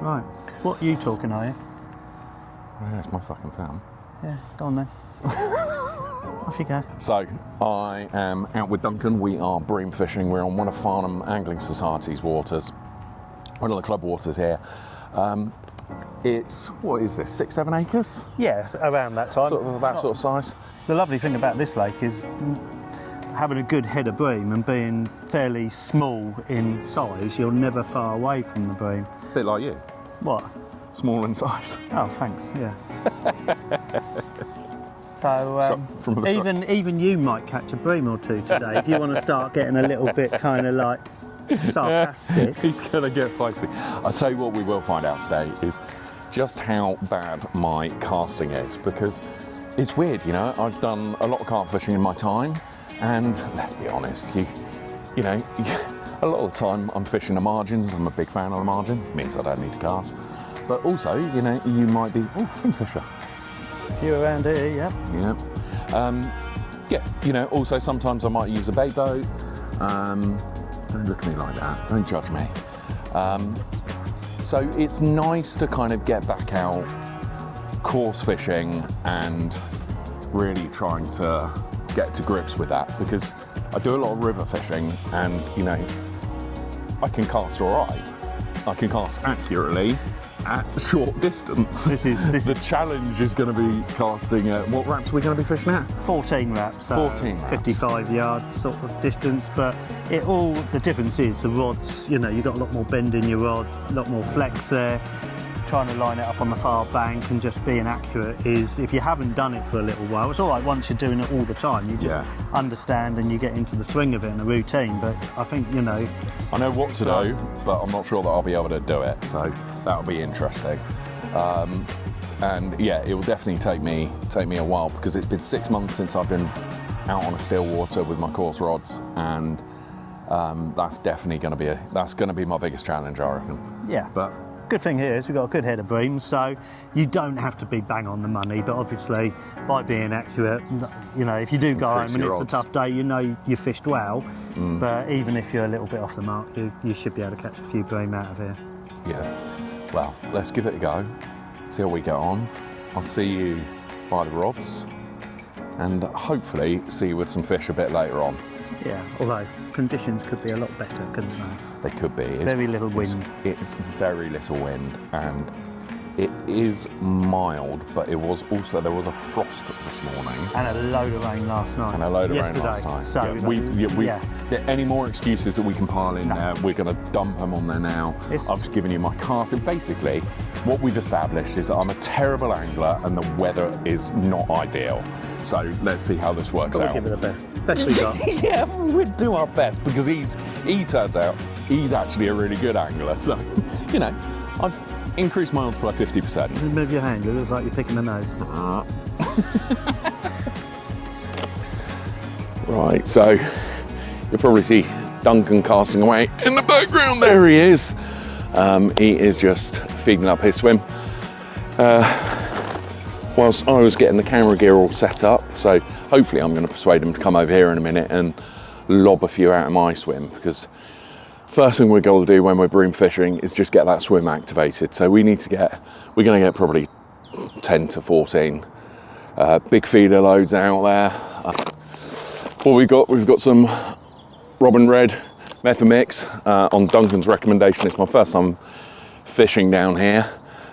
Right. What are you talking, are you? Yeah, it's my fucking film. Yeah, go on then. Off you go. So, I am out with Duncan. We are bream fishing. We're on one of Farnham Angling Society's waters. One of the club waters here. It's, what is this, 6-7 acres? Yeah, around that time. Sort of size. The lovely thing about this lake is having a good head of bream and being fairly small in size, you're never far away from the bream. A bit like you. What? Small in size. Oh, thanks, yeah. So, even you might catch a bream or two today if you want to start getting a little bit kind of like sarcastic. He's going to get feisty. I'll tell you what we will find out today is just how bad my casting is, because it's weird, you know, I've done a lot of carp fishing in my time, and let's be honest, you know, a lot of the time I'm fishing the margins. I'm a big fan of the margin, it means I don't need to cast. But also, you know, you might be, oh, kingfisher. You around here, yeah? Yeah. Yeah, you know, also sometimes I might use a bait boat. Don't look at me like that, don't judge me. So it's nice to kind of get back out course fishing and really trying to get to grips with that, because I do a lot of river fishing and, you know, I can cast all right. I can cast accurately at short distance. The challenge is going to be casting at, what wraps are we going to be fishing at? 14 wraps. 14 wraps. 55 yards sort of distance, but the difference is the rods, you know, you've got a lot more bend in your rod, a lot more flex there. Trying to line it up on the far bank and just being accurate is, if you haven't done it for a little while, it's all right once you're doing it all the time, you just understand and you get into the swing of it and the routine. But I think, you know, I know what to do, but I'm not sure that I'll be able to do it, so that'll be interesting. And yeah, it will definitely take me a while, because it's been 6 months since I've been out on a Stillwater with my course rods, and that's definitely going to be my biggest challenge, I reckon. Yeah. But good thing here is we've got a good head of bream, so you don't have to be bang on the money, but obviously by being accurate, you know, if you do go home and it's a tough day, you know you fished well, but even if you're a little bit off the mark, you should be able to catch a few bream out of here. Yeah, well, let's give it a go, see how we get on. I'll see you by the rods and hopefully see you with some fish a bit later on. Yeah, although conditions could be a lot better, couldn't they? They could be. Very little wind. It's very little wind, and it is mild, but there was a frost this morning. And a load of rain last night. And a load of rain last night. So any more excuses that we can pile in there, we're going to dump them on there now. I've just given you my cast. And basically, what we've established is that I'm a terrible angler and the weather is not ideal. So let's see how this works out. We'll give it the best we got. Yeah, we'll do our best, because he turns out he's actually a really good angler. So, you know, I've increased my odds by 50%. You move your hand, it looks like you're picking the nose. Right, so you'll probably see Duncan casting away in the background. There he is. He is just feeding up his swim. Whilst I was getting the camera gear all set up, so hopefully I'm going to persuade him to come over here in a minute and lob a few out of my swim, because first thing we're going to do when we're bream fishing is just get that swim activated. So we're going to get probably 10 to 14 big feeder loads out there. What we've got some Robin Red Method Mix on Duncan's recommendation. It's my first time fishing down here.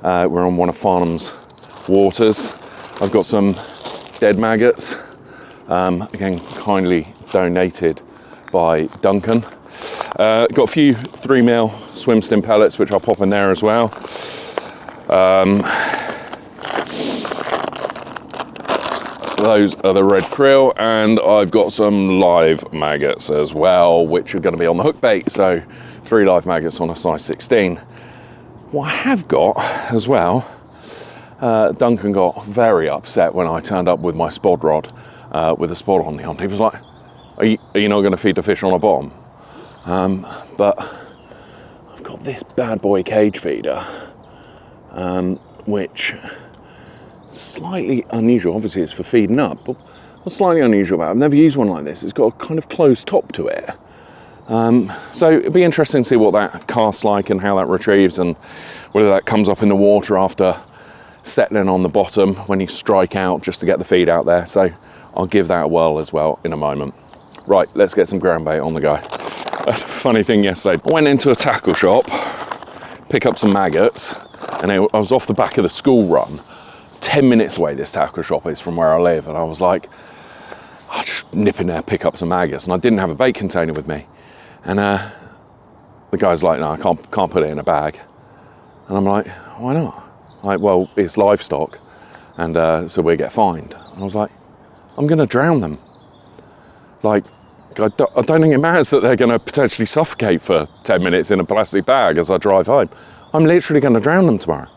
We're on one of Farnham's waters. I've got some dead maggots, again kindly donated by Duncan. Got a few 3mm swim stim pellets which I'll pop in there as well. Those are the red krill, and I've got some live maggots as well, which are going to be on the hook bait. So 3 live maggots on a size 16. What I have got as well, Duncan got very upset when I turned up with my spod rod with a spot on the end. He was like, are you not going to feed the fish on a bottom? But I've got this bad boy cage feeder, which is slightly unusual. Obviously it's for feeding up, but what's slightly unusual about it, I've never used one like this. It's got a kind of closed top to it. So it'd be interesting to see what that casts like and how that retrieves, and whether that comes up in the water after settling on the bottom when you strike out just to get the feed out there. So I'll give that a whirl as well in a moment. Right, let's get some ground bait on the go. A funny thing yesterday, I went into a tackle shop, pick up some maggots, and I was off the back of the school run. 10 minutes away this tackle shop is from where I live, and I was like, I'll just nip in there, pick up some maggots, and I didn't have a bait container with me. And the guy's like, no, I can't put it in a bag. And I'm like, why not? Like, well, it's livestock, and so we get fined. And I was like, I'm gonna drown them. Like, I don't think it matters that they're gonna potentially suffocate for 10 minutes in a plastic bag as I drive home. I'm literally gonna drown them tomorrow.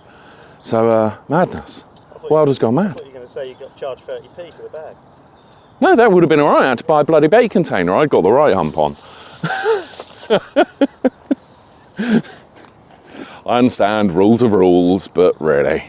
So, madness. World has gone mad. I thought you were going to say you got charged 30p for the bag. No, that would have been all right. I had to buy a bloody bait container. I'd got the right hump on. I understand rules are rules, but really.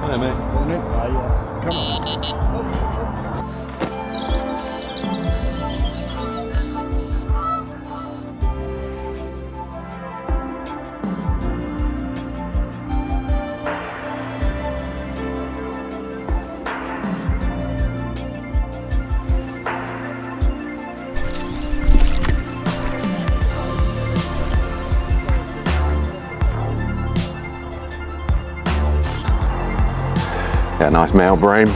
Hello, mate. Come on. Yeah, nice male bream.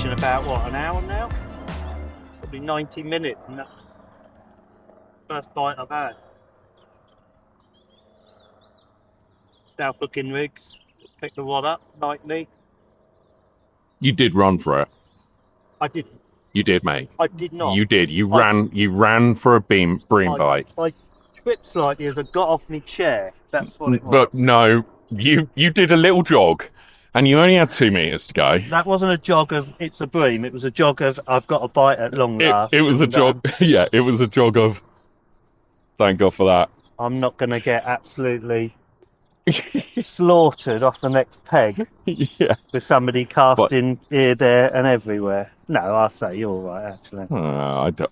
In about what, an hour now? Probably 90 minutes, and that's the first bite I've had. South looking rigs, pick the rod up nightly. You did run for it. I didn't. You did, mate. I did not. You did. You ran for a bream bite. I tripped slightly as I got off my chair. That's what it was. But no, you did a little jog, and you only had 2 meters to go. That wasn't a jog of it's a bream. It was a jog of I've got a bite at long last. It was a jog. Yeah, it was a jog of. Thank God for that. I'm not going to get absolutely slaughtered off the next peg Yeah. with somebody casting here, there, and everywhere. No, I'll say you're all right, actually. I don't.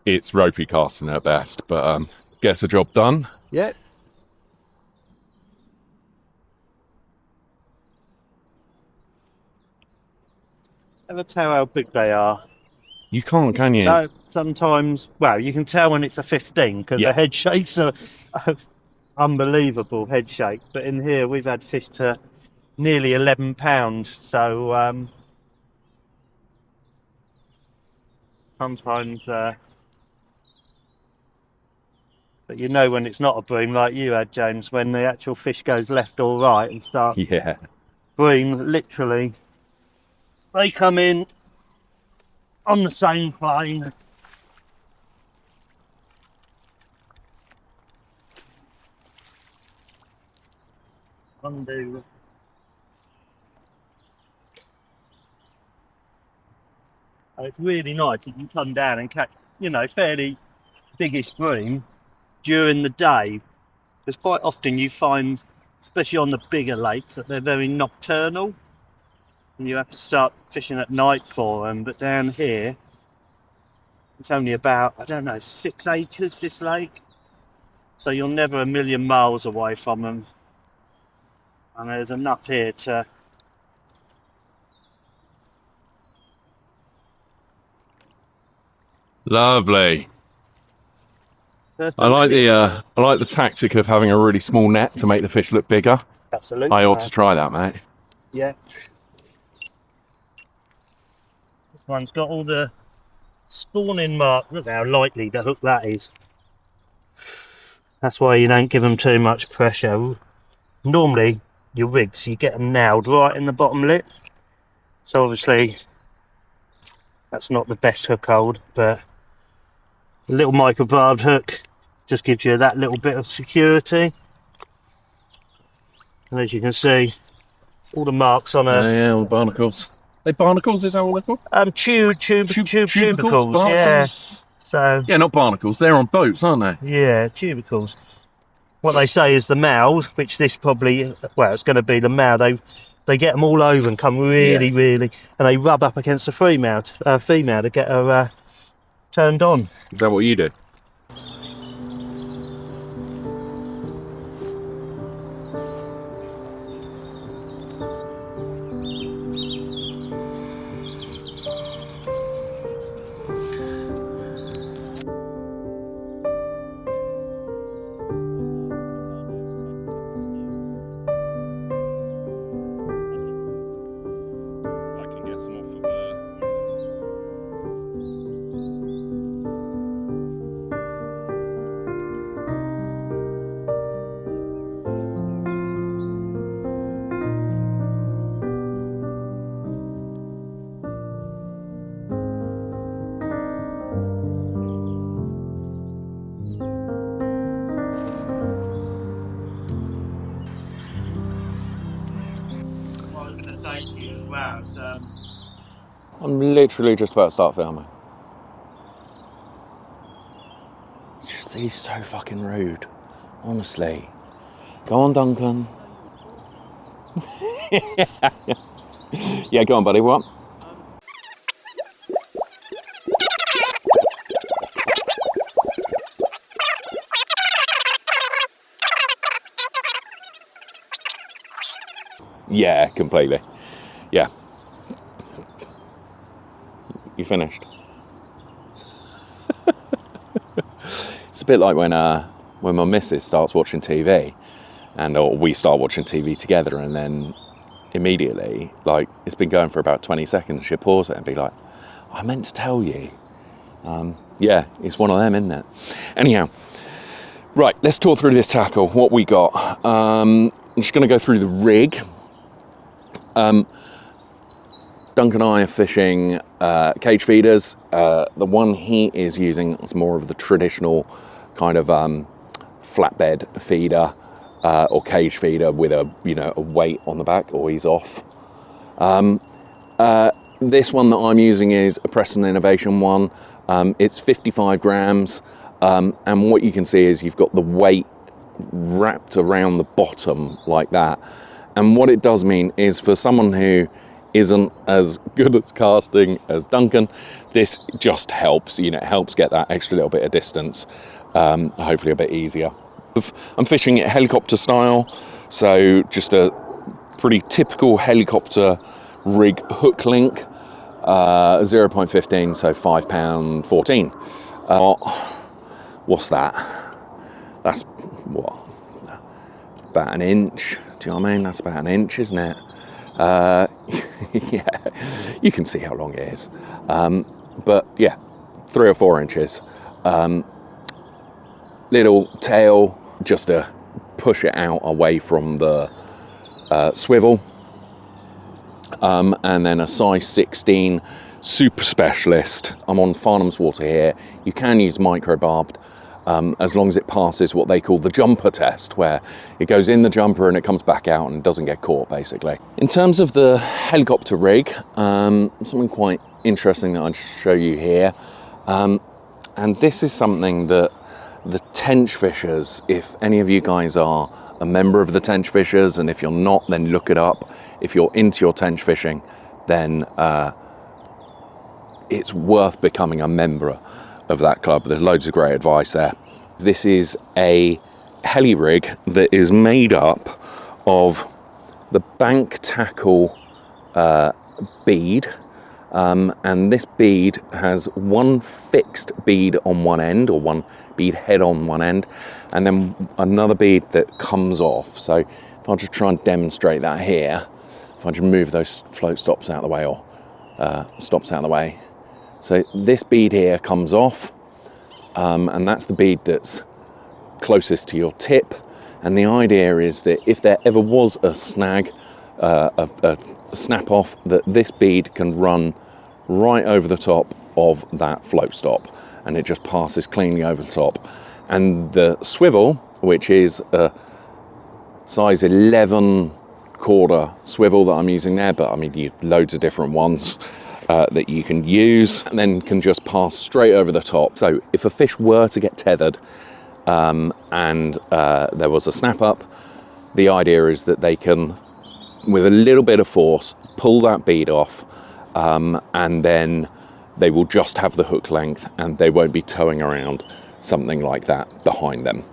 It's ropey casting at best, but gets the job done. Yeah. Never tell how big they are. You can't, can you? No, sometimes, well, you can tell when it's a 15 because the head shakes are unbelievable head shake. But in here, we've had fish to nearly 11 pounds. So sometimes, but you know when it's not a bream like you had, James, when the actual fish goes left or right and starts. Yeah. Bream, literally, they come in on the same plane. Undo. It's really nice. You can come down and catch, you know, fairly biggish bream during the day. Because quite often you find, especially on the bigger lakes, that they're very nocturnal. And you have to start fishing at night for them. But down here, it's only about, I don't know, 6 acres, this lake. So you're never a million miles away from them. And there's enough here to Lovely. I like the tactic of having a really small net to make the fish look bigger. Absolutely. I ought to try that, mate. Yeah. This one's got all the spawning mark. Look how lightly the hook that is. That's why you don't give them too much pressure. Normally, your rigs, you get them nailed right in the bottom lip. So obviously, that's not the best hook hold, but a little micro-barbed hook just gives you that little bit of security. And as you can see, all the marks on a... Yeah, all the barnacles. They barnacles, is that what they're called? Tubicles, yeah. So yeah, not barnacles, they're on boats, aren't they? Yeah, tubicles. What they say is the mouth, which this probably, well, it's going to be the mouth. They get them all over and come really, and they rub up against the female to get her turned on. Is that what you do? I'm literally just about to start filming. He's so fucking rude, honestly. Go on, Duncan. Yeah, go on, buddy. What? Yeah, completely. Yeah. You finished? It's a bit like when my missus starts watching TV, or we start watching TV together, and then immediately, like, it's been going for about 20 seconds, she'll pause it and be like, I meant to tell you. Yeah, it's one of them, isn't it? Anyhow, right, let's talk through this tackle, what we got. I'm just going to go through the rig. Duncan and I are fishing cage feeders. The one he is using is more of the traditional kind of flatbed feeder or cage feeder with a weight on the back, or he's off. This one that I'm using is a Preston Innovation one. It's 55 grams, and what you can see is you've got the weight wrapped around the bottom like that. And what it does mean is, for someone who isn't as good at casting as Duncan, this just helps, it helps get that extra little bit of distance, hopefully a bit easier. I'm fishing it helicopter style, so just a pretty typical helicopter rig hook link, 0.15, so £5.14. What's that? That's what? About an inch. Do you know what I mean? That's about an inch, isn't it? Yeah, you can see how long it is. But yeah, 3 or 4 inches. Little tail just to push it out away from the swivel. And then a size 16 super specialist. I'm on Farnham's water here. You can use micro barbed, as long as it passes what they call the jumper test, where it goes in the jumper and it comes back out and doesn't get caught, basically. In terms of the helicopter rig, something quite interesting that I'll show you here. And this is something that the tench fishers, if any of you guys are a member of the tench fishers, and if you're not, then look it up. If you're into your tench fishing, then it's worth becoming a member of that club. There's loads of great advice there. This is a heli rig that is made up of the bank tackle bead, and this bead has one fixed bead on one end, or one bead head on one end, and then another bead that comes off. So if I just try and demonstrate that here, if I just move those float stops out of the way, or stops out of the way. So this bead here comes off, and that's the bead that's closest to your tip. And the idea is that if there ever was a snag, a snap off, that this bead can run right over the top of that float stop, and it just passes cleanly over the top. And the swivel, which is a size 11 quarter swivel that I'm using there, but I mean, you've loads of different ones that you can use, and then can just pass straight over the top. So if a fish were to get tethered and there was a snap up, the idea is that they can, with a little bit of force, pull that bead off, and then they will just have the hook length, and they won't be towing around something like that behind them.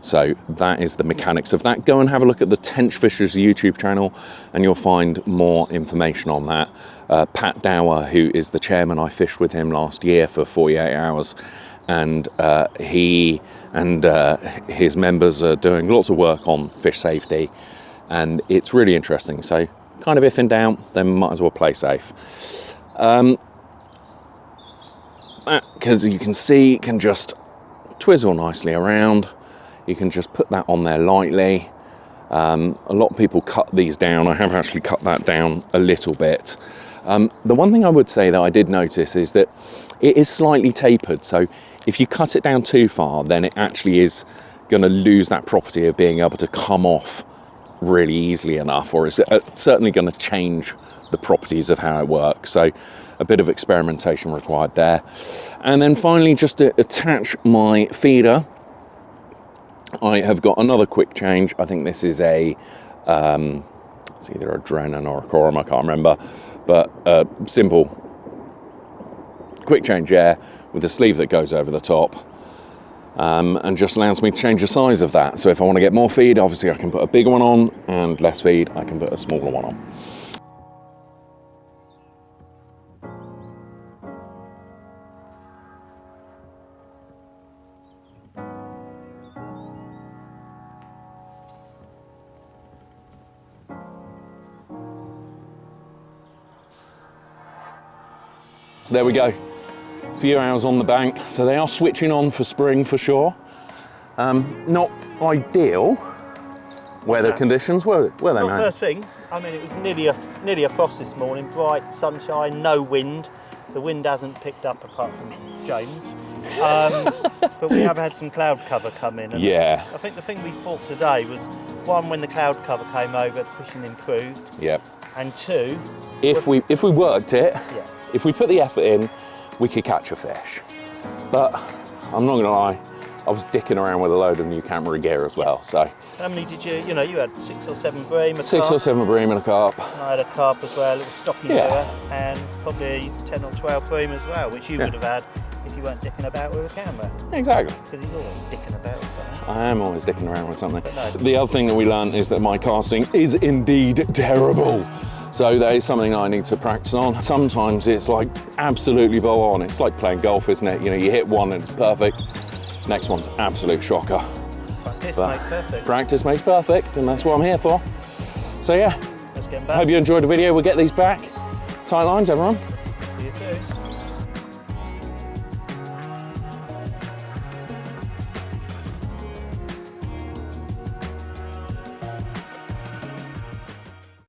So that is the mechanics of that. Go and have a look at the Tench Fishers YouTube channel, and you'll find more information on that. Pat Dower, who is the chairman, I fished with him last year for 48 hours, and he and his members are doing lots of work on fish safety, and it's really interesting. So kind of if in doubt, then might as well play safe. Because you can see, can just twizzle nicely around. You can just put that on there lightly. A lot of people cut these down. I have actually cut that down a little bit. The one thing I would say that I did notice is that it is slightly tapered. So if you cut it down too far, then it actually is going to lose that property of being able to come off really easily enough, or it's certainly going to change the properties of how it works. So a bit of experimentation required there. And then finally, just to attach my feeder, I have got another quick change. I think this is a, it's either a Drennan or a Coram, I can't remember, but a simple quick change there with a sleeve that goes over the top, and just allows me to change the size of that. So if I want to get more feed, obviously I can put a bigger one on, and less feed, I can put a smaller one on. So there we go, a few hours on the bank. So they are switching on for spring for sure. Not ideal weather conditions, were they, Well, man? first thing, I mean, it was nearly a frost this morning, bright sunshine, no wind. The wind hasn't picked up apart from James. But we have had some cloud cover come in. And Yeah. I think the thing we thought today was, one, when the cloud cover came over, the fishing improved. Yep. And two, If we worked it, yeah. if we put the effort in, we could catch a fish. But I'm not gonna lie, I was dicking around with a load of new camera gear as well. So How many did you had 6 or 7 bream, a 6 carp, or 7 bream and a carp. and I had a carp as well, a little stocking Yeah. lure, and probably 10 or 12 bream as well, which you would have had if you weren't dicking about with a camera. Exactly. Because he's always dicking about with something. I am always dicking around with something. But no. The other thing that we learned is that my casting is indeed terrible. So that is something I need to practice on. Sometimes it's like absolutely bow on. It's like playing golf, isn't it? You know, you hit one and it's perfect. Next one's absolute shocker. Practice But makes perfect. practice makes perfect, and that's what I'm here for. So yeah, Let's get I back. hope you enjoyed the video. We'll get these back. Tight lines, everyone. See you soon.